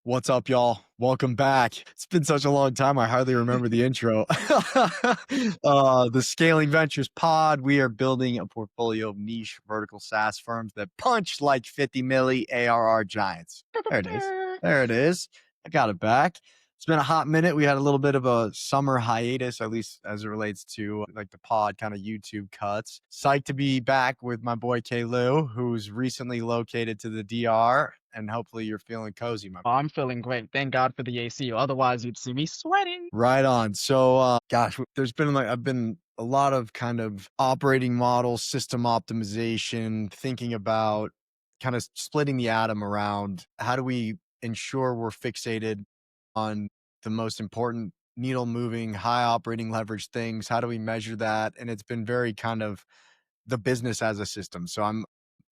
What's up, y'all? Welcome back. It's been such a long time. I hardly remember the intro. The Scaling Ventures pod. We are building a portfolio of niche vertical SaaS firms that punch like 50 milli ARR giants. There it is. There it is. I got it back. It's been a hot minute. We had a little bit of a summer hiatus, at least as it relates to like the pod kind of YouTube cuts. Psyched to be back with my boy Kjael, who's recently located to the DR, and hopefully you're feeling cozy, my. Oh, I'm feeling great. Thank God for the AC. Otherwise, you'd see me sweating. Right on. So, gosh, there's been I've been a lot of kind of operating model, system optimization, thinking about kind of splitting the atom around how do we ensure we're fixated on the most important needle moving, high operating leverage things. How do we measure that? And it's been very kind of the business as a system. So I'm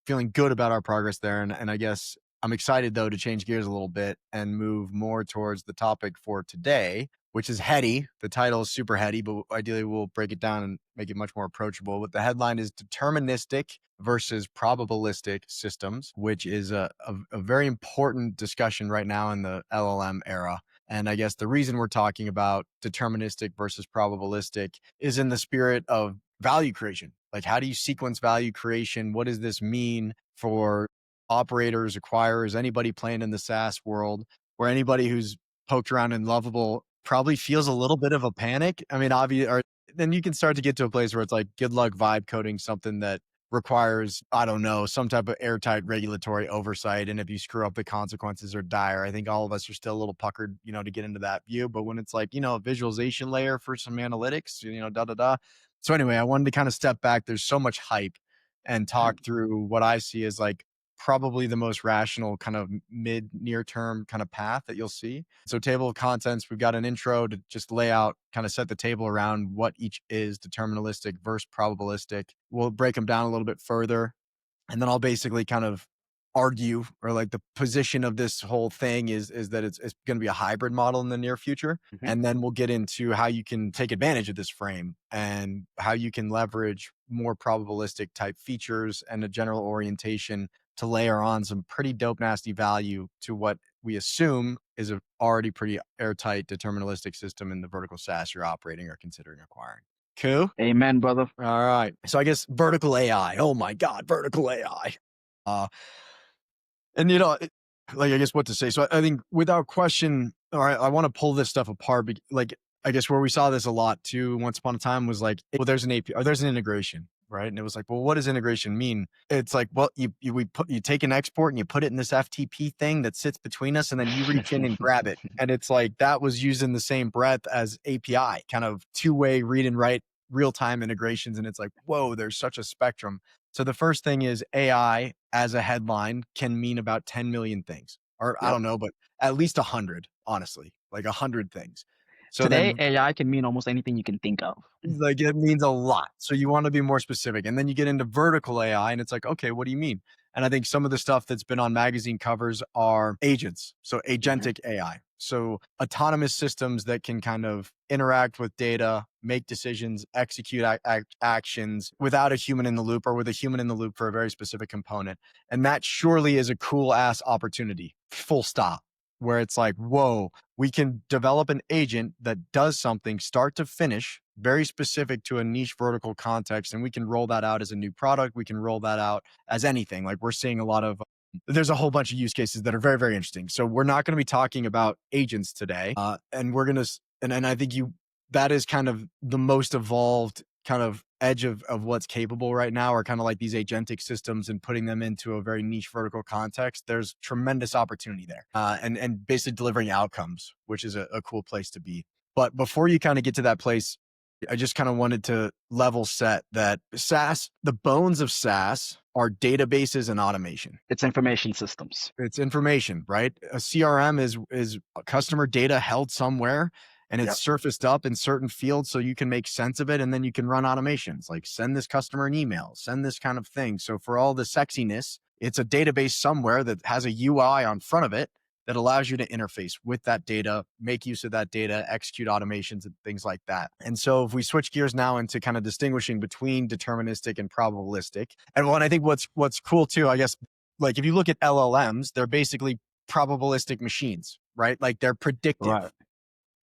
feeling good about our progress there. And I guess I'm excited though to change gears a little bit and move more towards the topic for today, which is heady. The title is super heady, but ideally we'll break it down and make it much more approachable. But the headline is Deterministic versus Probabilistic Systems, which is a very important discussion right now in the LLM era. And I guess the reason we're talking about deterministic versus probabilistic is in the spirit of value creation. Like, how do you sequence value creation? What does this mean for operators, acquirers, anybody playing in the SaaS world, or anybody who's poked around in Lovable probably feels a little bit of a panic? I mean, obviously, then you can start to get to a place where it's like good luck vibe coding something that requires, I don't know, some type of airtight regulatory oversight. And if you screw up, the consequences are dire. I think all of us are still a little puckered, to get into that view. But when it's like, a visualization layer for some analytics, da, da, da. So anyway, I wanted to kind of step back. There's so much hype and talk through what I see as like probably the most rational kind of near term kind of path that you'll see. So table of contents, we've got an intro to just lay out, kind of set the table around what each is, deterministic versus probabilistic. We'll break them down a little bit further. And then I'll basically kind of argue, or like the position of this whole thing is that it's going to be a hybrid model in the near future. Mhm. And then we'll get into how you can take advantage of this frame and how you can leverage more probabilistic type features and a general orientation to layer on some pretty dope, nasty value to what we assume is a already pretty airtight deterministic system in the vertical SaaS you're operating or considering acquiring. Cool. Amen, brother. All right. So I guess vertical AI. Oh my God, vertical AI. And like, I guess what to say. So I think without question, all right, I want to pull this stuff apart. Like, I guess where we saw this a lot too, once upon a time, was like, well, there's an API or there's an integration, right? And it was like, well, what does integration mean? It's like, well, you take an export and you put it in this FTP thing that sits between us, and then you reach in and grab it. And it's like that was used in the same breath as API, kind of two-way read and write real-time integrations. And it's like, whoa, there's such a spectrum. So the first thing is AI as a headline can mean about 10 million things, or I Yep. don't know, but at least 100, honestly, like 100 things. So Today, then AI can mean almost anything you can think of. like it means a lot. So you want to be more specific. And then you get into vertical AI and it's like, okay, what do you mean? And I think some of the stuff that's been on magazine covers are agents. So agentic AI. So autonomous systems that can kind of interact with data, make decisions, execute actions without a human in the loop, or with a human in the loop for a very specific component. And that surely is a cool ass opportunity, full stop, where it's like, whoa, we can develop an agent that does something start to finish, very specific to a niche vertical context. And we can roll that out as a new product. We can roll that out as anything. Like, we're seeing a lot of, there's a whole bunch of use cases that are very, very interesting. So we're not going to be talking about agents today. And we're going to, and I think that is kind of the most evolved kind of edge of what's capable right now, are kind of like these agentic systems and putting them into a very niche vertical context. There's tremendous opportunity there, and basically delivering outcomes, which is a cool place to be. But before you kind of get to that place, I just kind of wanted to level set that SaaS, the bones of SaaS are databases and automation. It's information systems. It's information, right? A CRM is customer data held somewhere, and it's surfaced up in certain fields so you can make sense of it, and then you can run automations like send this customer an email, send this kind of thing. So for all the sexiness, it's a database somewhere that has a UI on front of it that allows you to interface with that data, make use of that data, execute automations and things like that. And so if we switch gears now into kind of distinguishing between deterministic and probabilistic, and I think what's cool too, I guess, like if you look at LLMs, they're basically probabilistic machines, right? Like they're Right. predictive.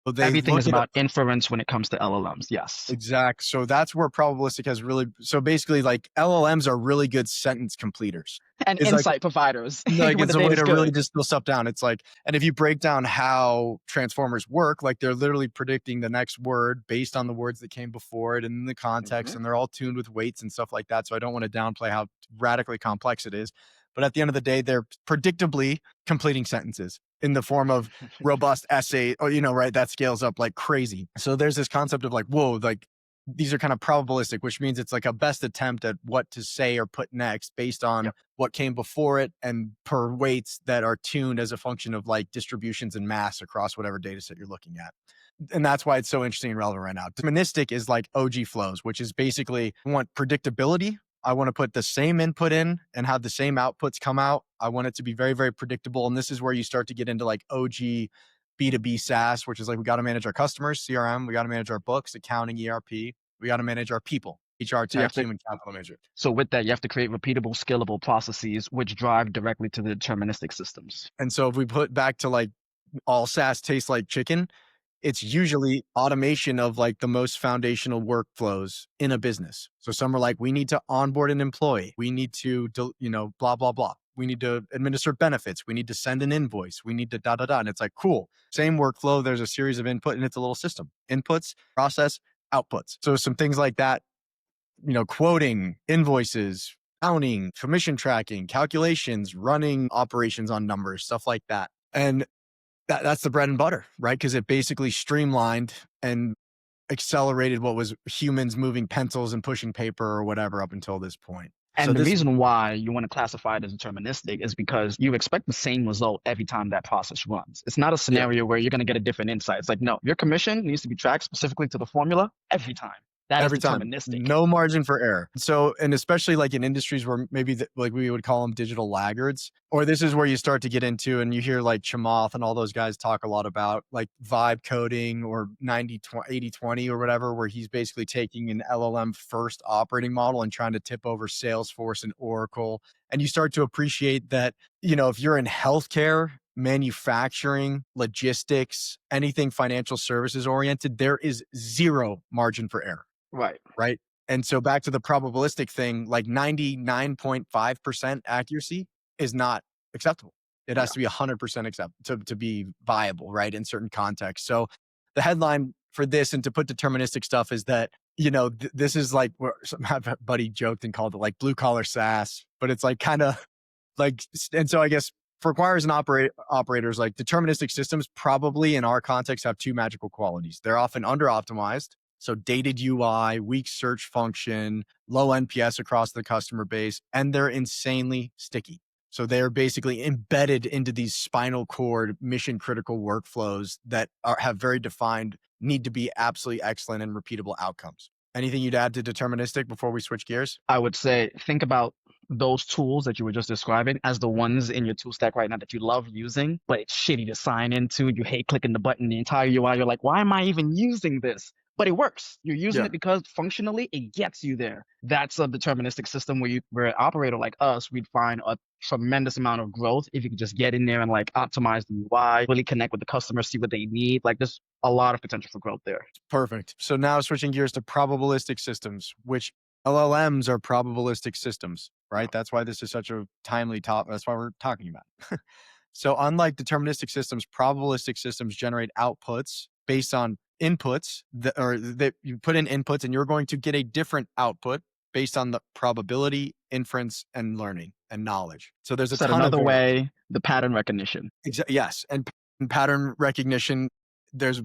So they Everything look is at about inference when it comes to LLMs. Yes. exact. So that's where probabilistic has really. So basically, like LLMs are really good sentence completers. And Is like insight providers like when it's the a way data's to really good. distill stuff down. It's like, and if you break down how transformers work, like they're literally predicting the next word based on the words that came before it and in the context, Hmm. and they're all tuned with weights and stuff like that. So I don't want to downplay how radically complex it is. But at the end of the day, they're predictably completing sentences in the form of robust essay, or right, that scales up like crazy. So there's this concept of like, whoa, like these are kind of probabilistic, which means it's like a best attempt at what to say or put next based on Yep. what came before it and per weights that are tuned as a function of like distributions and mass across whatever data set you're looking at. And that's why it's so interesting and relevant right now. Deterministic is like OG flows, which is basically I want predictability. I want to put the same input in and have the same outputs come out. I want it to be very, very predictable. And this is where you start to get into like OG B2B SaaS, which is like we got to manage our customers, CRM, we got to manage our books, accounting, ERP, we got to manage our people, HR, So you tech, have to. human capital management. So with that, you have to create repeatable, scalable processes which drive directly to the deterministic systems. And so if we put back to like all SaaS tastes like chicken, it's usually automation of like the most foundational workflows in a business. So some are like, we need to onboard an employee. We need to, blah, blah, blah. We need to administer benefits. We need to send an invoice. We need to da, da, da. And it's like, cool. Same workflow. There's a series of input and it's a little system. Inputs, process, outputs. So some things like that, quoting, invoices, counting, commission tracking, calculations, running operations on numbers, stuff like that. And that's the bread and butter, right? Because it basically streamlined and accelerated what was humans moving pencils and pushing paper or whatever up until this point. So And the this, reason why you want to classify it as deterministic is because you expect the same result every time that process runs. It's not a yeah, scenario where you're going to get a different insight. It's like, no, your commission needs to be tracked specifically to the formula every time. That is every time, deterministic. no margin for error. So, and especially like in industries where maybe like we would call them digital laggards, or this is where you start to get into, and you hear like Chamath and all those guys talk a lot about like vibe coding or 80/20 or whatever, where he's basically taking an LLM first operating model and trying to tip over Salesforce and Oracle. And you start to appreciate that, if you're in healthcare, manufacturing, logistics, anything financial services oriented, there is zero margin for error, Right. right? And so back to the probabilistic thing, like 99.5% accuracy is not acceptable. It has Yeah. to be 100% to be viable, right? In certain contexts. So the headline for this and to put deterministic stuff is that, this is like where my buddy joked and called it like blue collar SaaS, but it's like kind of like, and so I guess for acquirers and operators, like deterministic systems probably in our context have two magical qualities. They're often under optimized. So dated UI, weak search function, low NPS across the customer base, and they're insanely sticky. So they're basically embedded into these spinal cord mission critical workflows that have very defined, need to be absolutely excellent and repeatable outcomes. Anything you'd add to deterministic before we switch gears? I would say think about those tools that you were just describing as the ones in your tool stack right now that you love using, but it's shitty to sign into. You hate clicking the button, the entire UI. You're like, why am I even using this? But it works. You're using Yeah. it because functionally it gets you there. That's a deterministic system where an operator like us, we'd find a tremendous amount of growth if you could just get in there and like optimize the UI, really connect with the customer, see what they need. Like there's a lot of potential for growth there. Perfect. So now switching gears to probabilistic systems, which LLMs are probabilistic systems, right? That's why this is such a timely topic. That's why we're talking about it. So unlike deterministic systems, probabilistic systems generate outputs based on inputs that you put in inputs and you're going to get a different output based on the probability, inference, and learning and knowledge. So there's a Said ton of another variables. way, the pattern recognition. Yes, and pattern recognition. There's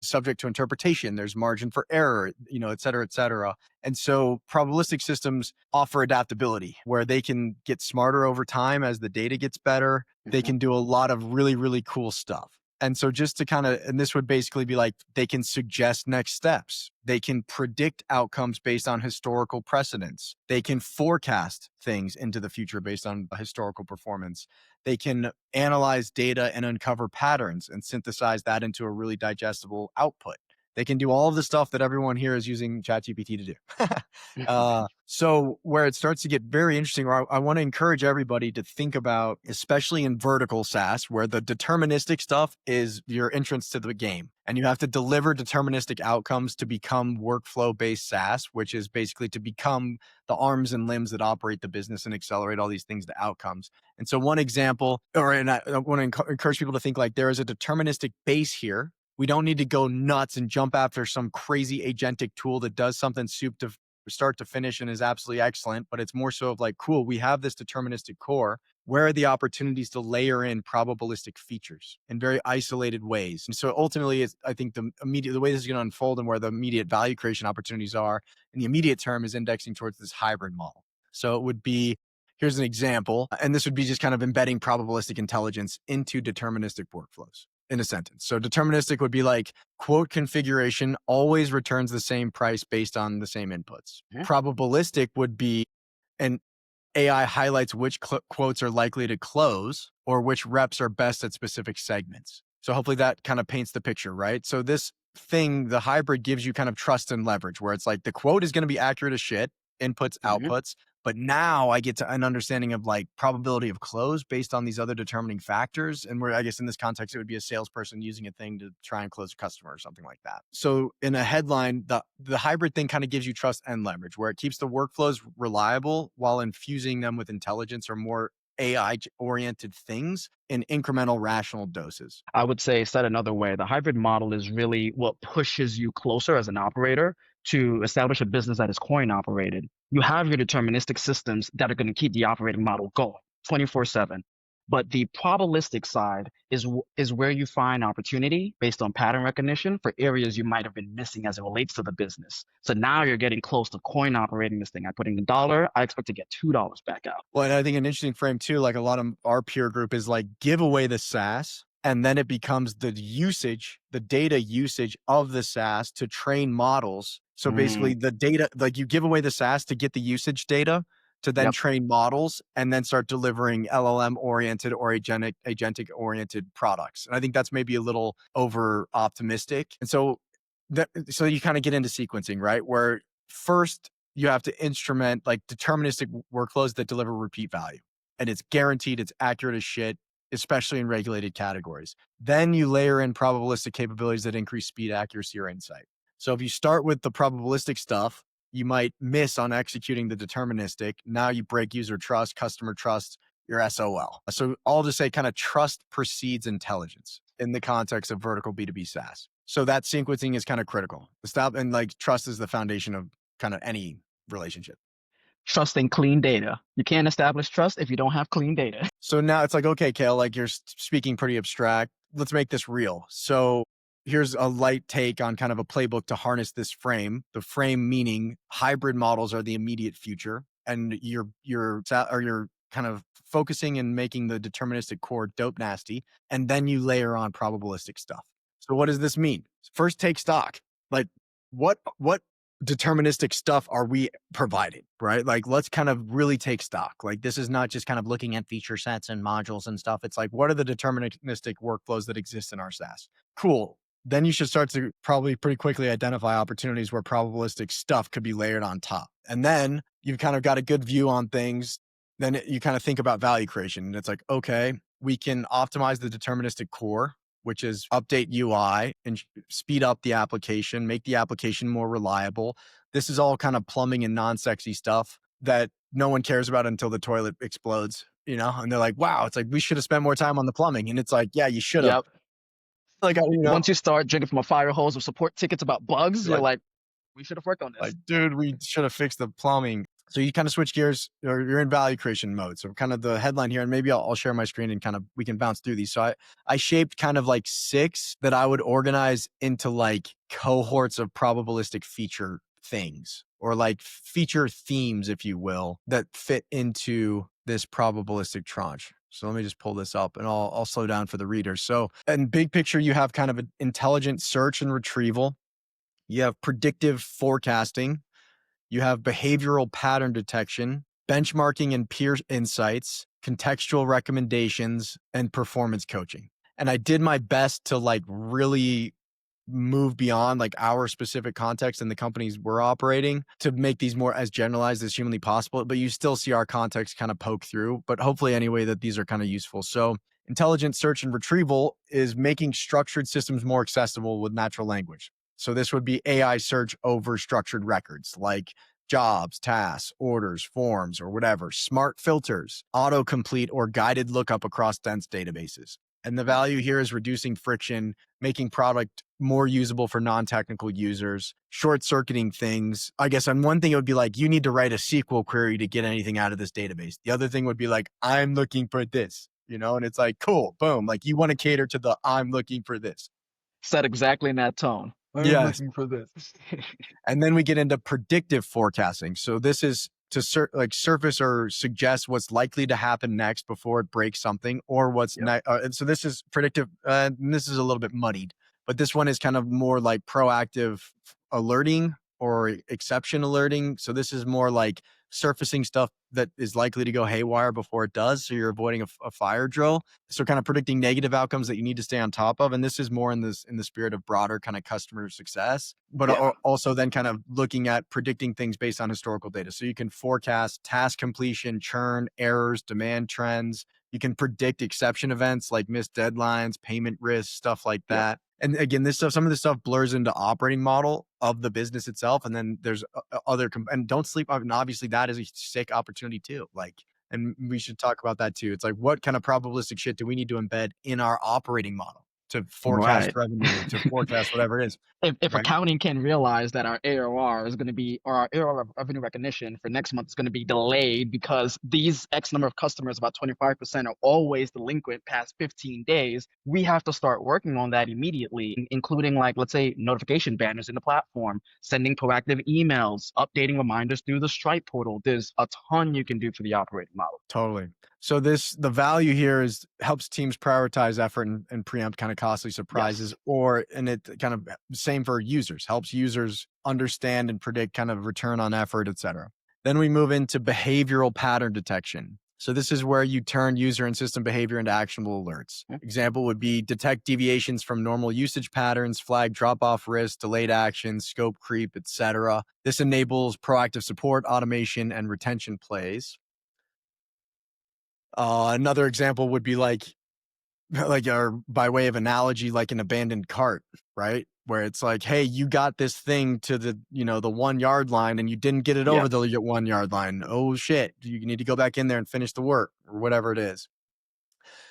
subject to interpretation. There's margin for error, et cetera, et cetera. And so probabilistic systems offer adaptability where they can get smarter over time as the data gets better. They Mhm. can do a lot of really, really cool stuff. And so just to and this would basically be like they can suggest next steps. They can predict outcomes based on historical precedents. They can forecast things into the future based on historical performance. They can analyze data and uncover patterns and synthesize that into a really digestible output. They can do all of the stuff that everyone here is using ChatGPT to do. So where it starts to get very interesting, or I want to encourage everybody to think about, especially in vertical SaaS, where the deterministic stuff is your entrance to the game. And you have to deliver deterministic outcomes to become workflow-based SaaS, which is basically to become the arms and limbs that operate the business and accelerate all these things to outcomes. And so one example, and I want to encourage people to think like there is a deterministic base here. We don't need to go nuts and jump after some crazy agentic tool that does something soup to start to finish and is absolutely excellent, but it's more so of like, cool, we have this deterministic core. Where are the opportunities to layer in probabilistic features in very isolated ways? And so ultimately, I think the way this is going to unfold and where the immediate value creation opportunities are in the immediate term is indexing towards this hybrid model. So it would be, here's an example, and this would be just kind of embedding probabilistic intelligence into deterministic workflows in a sentence. So deterministic would be like, quote configuration always returns the same price based on the same inputs. Probabilistic would be an AI highlights which quotes are likely to close or which reps are best at specific segments. So hopefully that kind of paints the picture, right? So this thing, the hybrid gives you kind of trust and leverage where it's like the quote is going to be accurate as shit, inputs, outputs. But now I get to an understanding of like probability of close based on these other determining factors. And where I guess in this context, it would be a salesperson using a thing to try and close a customer or something like that. So in a headline, the hybrid thing kind of gives you trust and leverage where it keeps the workflows reliable while infusing them with intelligence or more AI oriented things in incremental rational doses. I would say, said another way, the hybrid model is really what pushes you closer as an operator to establish a business that is coin operated. You have your deterministic systems that are going to keep the operating model going 24/7. But the probabilistic side is where you find opportunity based on pattern recognition for areas you might have been missing as it relates to the business. So now you're getting close to coin operating this thing. I put in $1, I expect to get $2 back out. Well, and I think an interesting frame too, like a lot of our peer group is like give away the SaaS and then it becomes the usage, the data usage of the SaaS to train models. So basically the data, like you give away the SaaS to get the usage data to then Yep. train models and then start delivering LLM oriented or agentic oriented products. And I think that's maybe a little over optimistic. And so so you kind of get into sequencing, right? Where first you have to instrument like deterministic workflows that deliver repeat value. And it's guaranteed, it's accurate as shit, especially in regulated categories. Then you layer in probabilistic capabilities that increase speed, accuracy, or insight. So if you start with the probabilistic stuff, you might miss on executing the deterministic. Now you break user trust, customer trust, your SOL. So all to say kind of trust precedes intelligence in the context of vertical B2B SaaS. So that sequencing is kind of critical. And like trust is the foundation of kind of any relationship. Trusting clean data. You can't establish trust if you don't have clean data. So now it's like, okay, Kjael, like you're speaking pretty abstract. Let's make this real. So here's a light take on kind of a playbook to harness this frame. The frame meaning hybrid models are the immediate future, and you're kind of focusing and making the deterministic core dope nasty, and then you layer on probabilistic stuff. So what does this mean? First, take stock. Like what deterministic stuff are we providing, right? Like, let's kind of really take stock. Like, this is not just kind of looking at feature sets and modules and stuff. It's like, what are the deterministic workflows that exist in our SaaS? Cool. Then you should start to probably pretty quickly identify opportunities where probabilistic stuff could be layered on top. And then you've kind of got a good view on things. Then you kind of think about value creation. And it's like, okay, we can optimize the deterministic core, which is update UI and speed up the application, make the application more reliable. This is all kind of plumbing and non-sexy stuff that no one cares about until the toilet explodes, and they're like, wow, it's like, we should have spent more time on the plumbing. And it's like, yeah, you should have. Yep. Like, Once you start drinking from a fire hose with support tickets about bugs, you're like, like, we should have worked on this. dude, we should have fixed the plumbing. So you kind of switch gears, or you're in value creation mode. So kind of the headline here, and maybe I'll share my screen and kind of we can bounce through these. So I shaped kind of like 6 that I would organize into like cohorts of probabilistic feature things, or like feature themes, if you will, that fit into this probabilistic tranche. So let me just pull this up and I'll slow down for the readers. So in big picture, you have kind of an intelligent search and retrieval. You have predictive forecasting. You have behavioral pattern detection, benchmarking and peer insights, contextual recommendations, and performance coaching. And I did my best to like really move beyond like our specific context and the companies we're operating to make these more as generalized as humanly possible. But you still see our context kind of poke through. But hopefully, anyway, that these are kind of useful. So, intelligent search and retrieval is making structured systems more accessible with natural language. So, this would be AI search over structured records like jobs, tasks, orders, forms, or whatever, smart filters, autocomplete, or guided lookup across dense databases. And the value here is reducing friction, making product more usable for non-technical users, short-circuiting things. I guess on one thing, it would be like, you need to write a SQL query to get anything out of this database. The other thing would be like, I'm looking for this, and it's like, cool, boom. Like you want to cater to the I'm looking for this. Said exactly in that tone. I'm Yes. looking for this. And then we get into predictive forecasting. So this is to surface or suggest what's likely to happen next before it breaks something, or what's Yep. next. And so this is predictive. And this is a little bit muddied, but this one is kind of more like proactive alerting or exception alerting. So this is more like surfacing stuff that is likely to go haywire before it does. So you're avoiding a fire drill. So kind of predicting negative outcomes that you need to stay on top of. And this is more in the spirit of broader kind of customer success, but Yeah. also then kind of looking at predicting things based on historical data. So you can forecast task completion, churn, errors, demand trends. You can predict exception events like missed deadlines, payment risks, stuff like Yep. that. And again, some of this stuff blurs into operating model of the business itself. And then there's other, and don't sleep on, and obviously that is a sick opportunity too. Like, and we should talk about that too. It's like, what kind of probabilistic shit do we need to embed in our operating model to forecast Right. revenue, to forecast whatever it is, If right? accounting can realize that our ARR is going to be, or our ARR revenue recognition for next month is going to be delayed because these X number of customers, about 25%, are always delinquent past 15 days, we have to start working on that immediately, including like, let's say, notification banners in the platform, sending proactive emails, updating reminders through the Stripe portal. There's a ton you can do for the operating model. Totally. So the value here is helps teams prioritize effort and preempt kind of costly surprises, Yes. and it kind of same for users, helps users understand and predict kind of return on effort, et cetera. Then we move into behavioral pattern detection. So this is where you turn user and system behavior into actionable alerts. Hmm? Example would be detect deviations from normal usage patterns, flag drop-off risk, delayed actions, scope creep, et cetera. This enables proactive support, automation, and retention plays. Another example would be like or by way of analogy, like an abandoned cart, right? Where it's like, hey, you got this thing to the 1 yard line and you didn't get it over Yep. the 1 yard line. Oh shit. You need to go back in there and finish the work or whatever it is.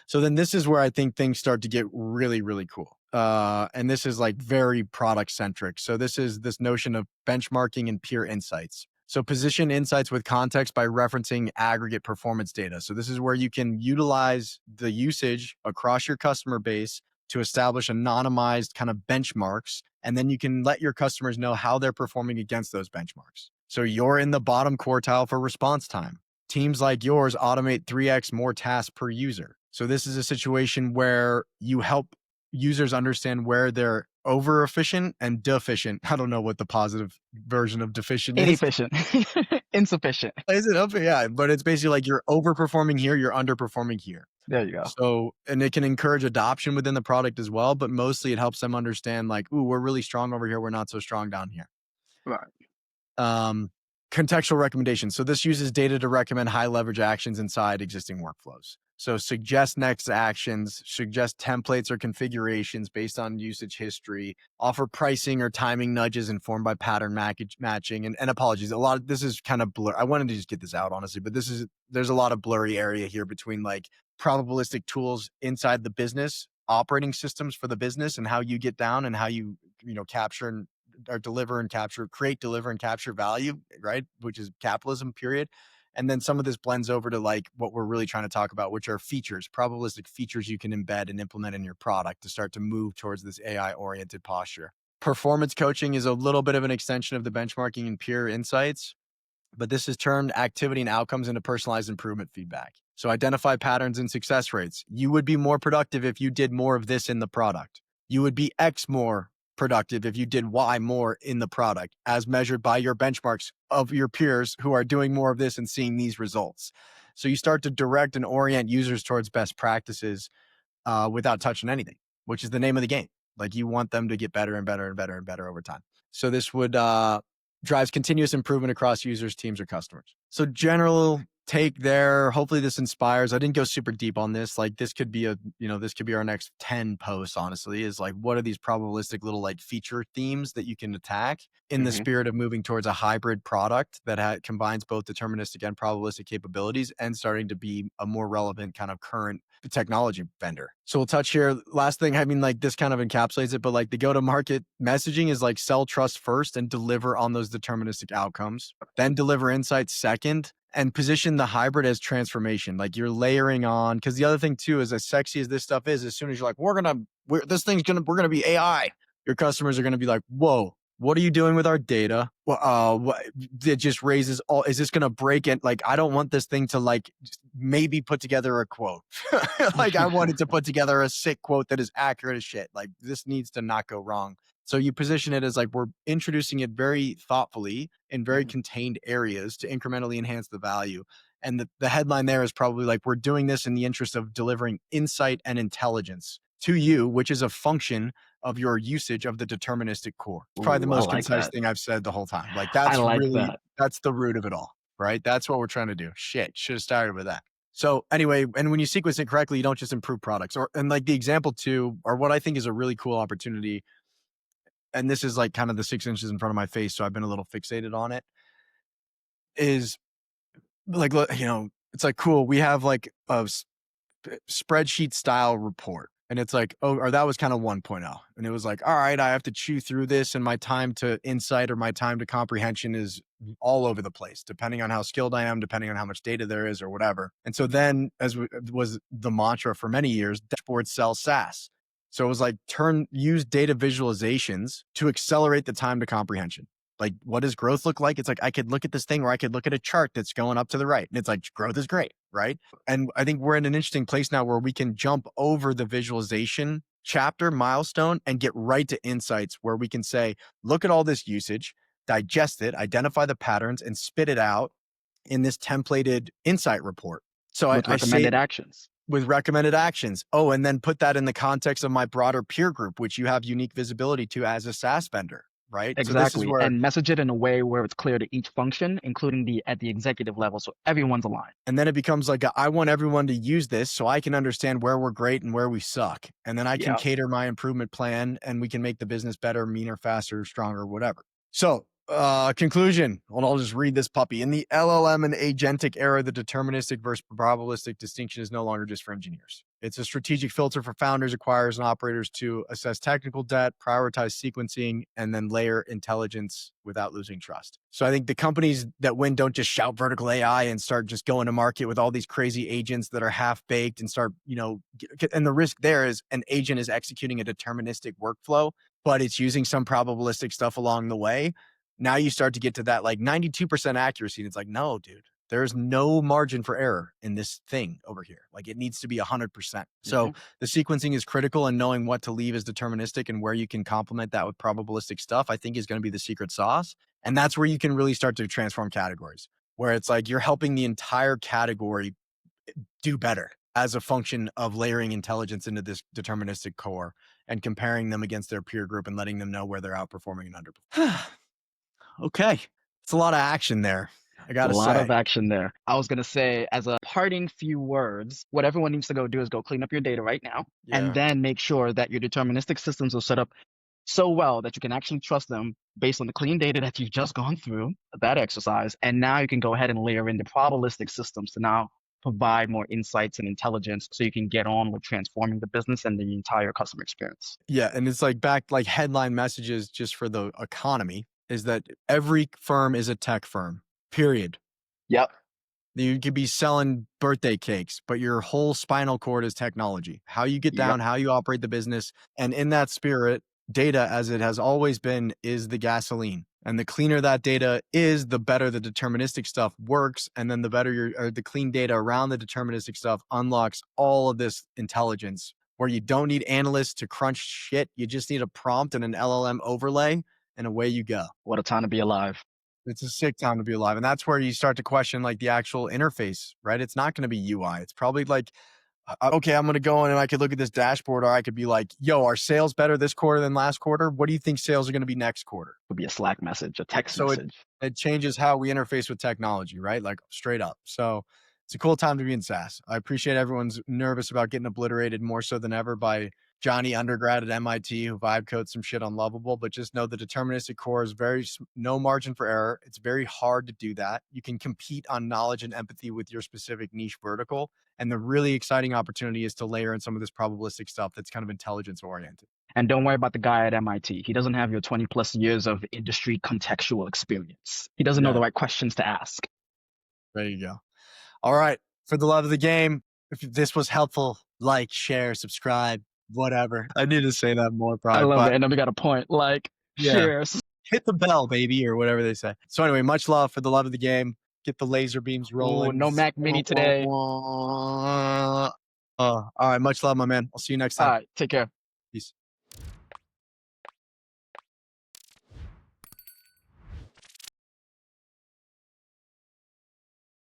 So then this is where I think things start to get really, really cool. And this is like very product centric. So this is this notion of benchmarking and peer insights. So position insights with context by referencing aggregate performance data. So this is where you can utilize the usage across your customer base to establish anonymized kind of benchmarks. And then you can let your customers know how they're performing against those benchmarks. So you're in the bottom quartile for response time. Teams like yours automate 3x more tasks per user. So this is a situation where you help users understand where they're over efficient and deficient. I don't know what the positive version of deficient is. Inefficient. Insufficient. Is it up? Yeah, but it's basically like you're overperforming here, you're underperforming here. There you go. So, and it can encourage adoption within the product as well, but mostly it helps them understand like, ooh, we're really strong over here, we're not so strong down here. Right. Um, Contextual recommendations. So this uses data to recommend high leverage actions inside existing workflows. So suggest next actions, suggest templates or configurations based on usage history, offer pricing or timing nudges informed by pattern matching. And apologies, this is kind of blur. I wanted to just get this out honestly, but there's a lot of blurry area here between like probabilistic tools inside the business, operating systems for the business, and how you get down and how capture and or deliver and capture, create, deliver and capture value, right? Which is capitalism, period. And then some of this blends over to like what we're really trying to talk about, which are features, probabilistic features you can embed and implement in your product to start to move towards this AI oriented posture. Performance coaching is a little bit of an extension of the benchmarking and peer insights, but this has turned activity and outcomes into personalized improvement feedback. So identify patterns and success rates. You would be more productive if you did more of this in the product. You would be X more productive if you did Y more in the product, as measured by your benchmarks of your peers who are doing more of this and seeing these results. So you start to direct and orient users towards best practices without touching anything, which is the name of the game. Like you want them to get better and better and better and better over time. So this would drives continuous improvement across users, teams, or customers. So general take there. Hopefully this inspires. I didn't go super deep on this. Like this could be this could be our next 10 posts, honestly, is like, what are these probabilistic little like feature themes that you can attack in the Hmm. spirit of moving towards a hybrid product that combines both deterministic and probabilistic capabilities and starting to be a more relevant kind of current technology vendor. So we'll touch here. Last thing, I mean, like this kind of encapsulates it, but like the go-to-market messaging is like sell trust first and deliver on those deterministic outcomes, then deliver insights second, and position the hybrid as transformation. Like you're layering on, because the other thing too is, as sexy as this stuff is, as soon as you're like, we're gonna be AI, your customers are gonna be like, whoa, what are you doing with our data? Well, it just raises all. Is this going to break it? Like, I don't want this thing to like maybe put together a quote. Like, I wanted to put together a sick quote that is accurate as shit. Like, this needs to not go wrong. So you position it as like we're introducing it very thoughtfully in very Hmm. contained areas to incrementally enhance the value. And the headline there is probably like, we're doing this in the interest of delivering insight and intelligence to you, which is a function of your usage of the deterministic core. It's probably the Ooh, I most like concise that. thing I've said the whole time. Like I like that. that's the root of it all, right? That's what we're trying to do. Shit, should have started with that. So anyway, and when you sequence it correctly, you don't just improve products. And like the example too, or what I think is a really cool opportunity, and this is like kind of the 6 inches in front of my face, so I've been a little fixated on it, is like, it's like cool. We have like a spreadsheet style report. And it's like, oh, or that was kind of 1.0. And it was like, all right, I have to chew through this, and my time to insight or my time to comprehension is all over the place, depending on how skilled I am, depending on how much data there is or whatever. And so then, was the mantra for many years, dashboards sell SaaS. So it was like use data visualizations to accelerate the time to comprehension. Like, what does growth look like? It's like, I could look at this thing, or I could look at a chart that's going up to the right. And it's like, growth is great, right? And I think we're in an interesting place now where we can jump over the visualization chapter milestone and get right to insights, where we can say, look at all this usage, digest it, identify the patterns, and spit it out in this templated insight report. So With I say, recommended actions. with recommended actions. Oh, and then put that in the context of my broader peer group, which you have unique visibility to as a SaaS vendor, right? So this is Exactly. where, And message it in a way where it's clear to each function, including at the executive level, so everyone's aligned. and then it becomes like, I want everyone to use this so I can understand where we're great and where we suck. And then I can Yeah. cater my improvement plan, and we can make the business better, meaner, faster, stronger, whatever. So, conclusion. Well, I'll just read this puppy. In the LLM and agentic era, the deterministic versus probabilistic distinction is no longer just for engineers. It's a strategic filter for founders, acquirers, and operators to assess technical debt, prioritize sequencing, and then layer intelligence without losing trust. So I think the companies that win don't just shout vertical AI and start just going to market with all these crazy agents that are half baked and start, and the risk there is an agent is executing a deterministic workflow, but it's using some probabilistic stuff along the way. Now you start to get to that like 92% accuracy. And it's like, no, dude, there's no margin for error in this thing over here. Like, it needs to be 100%. So Hmm. the sequencing is critical, and knowing what to leave as deterministic and where you can complement that with probabilistic stuff, I think, is going to be the secret sauce. And that's where you can really start to transform categories, where it's like you're helping the entire category do better as a function of layering intelligence into this deterministic core and comparing them against their peer group and letting them know where they're outperforming and underperforming. Okay. It's a lot of action there, I It's a gotta lot say. of action there. I was going to say, as a parting few words, what everyone needs to go do is go clean up your data right now, and Yeah. then make sure that your deterministic systems are set up so well that you can actually trust them based on the clean data that you've just gone through that exercise. And now you can go ahead and layer in the probabilistic systems to now provide more insights and intelligence so you can get on with transforming the business and the entire customer experience. Yeah. And it's like back, like headline messages just for the economy is that every firm is a tech firm, period. Yep. You could be selling birthday cakes, but your whole spinal cord is technology. How you get Yep. down, how you operate the business. And in that spirit, data, as it has always been, is the gasoline. And the cleaner that data is, the better the deterministic stuff works. And then the better the clean data around the deterministic stuff unlocks all of this intelligence, where you don't need analysts to crunch shit. You just need a prompt and an LLM overlay, and away you go. What a time to be alive. It's a sick time to be alive. And that's where you start to question like the actual interface, right? It's not going to be UI. It's probably like Okay, I'm going to go in and I could look at this dashboard, or I could be like, yo, are sales better this quarter than last quarter? What do you think sales are going to be next quarter? Could be a Slack message, a text So message. it changes how we interface with technology, right? Like straight up. So it's a cool time to be in SaaS. I appreciate everyone's nervous about getting obliterated more so than ever by Johnny undergrad at MIT who vibe coded some shit unlovable. But just know the deterministic core is no margin for error. It's very hard to do that. You can compete on knowledge and empathy with your specific niche vertical. And the really exciting opportunity is to layer in some of this probabilistic stuff that's kind of intelligence oriented. And don't worry about the guy at MIT. He doesn't have your 20 plus years of industry contextual experience. He doesn't know the Yeah, right questions to ask. there you go. All right. For the love of the game, if this was helpful, like, share, subscribe, whatever. I need to say that more I probably, love it. but And then we got a point. Like, yeah, cheers. hit the bell, baby, or whatever they say. So anyway, much love for the love of the game. Get the laser beams Ooh, rolling. no Mac Mini today. All right. Much love, my man. I'll see you next All time. right. Take care. Peace.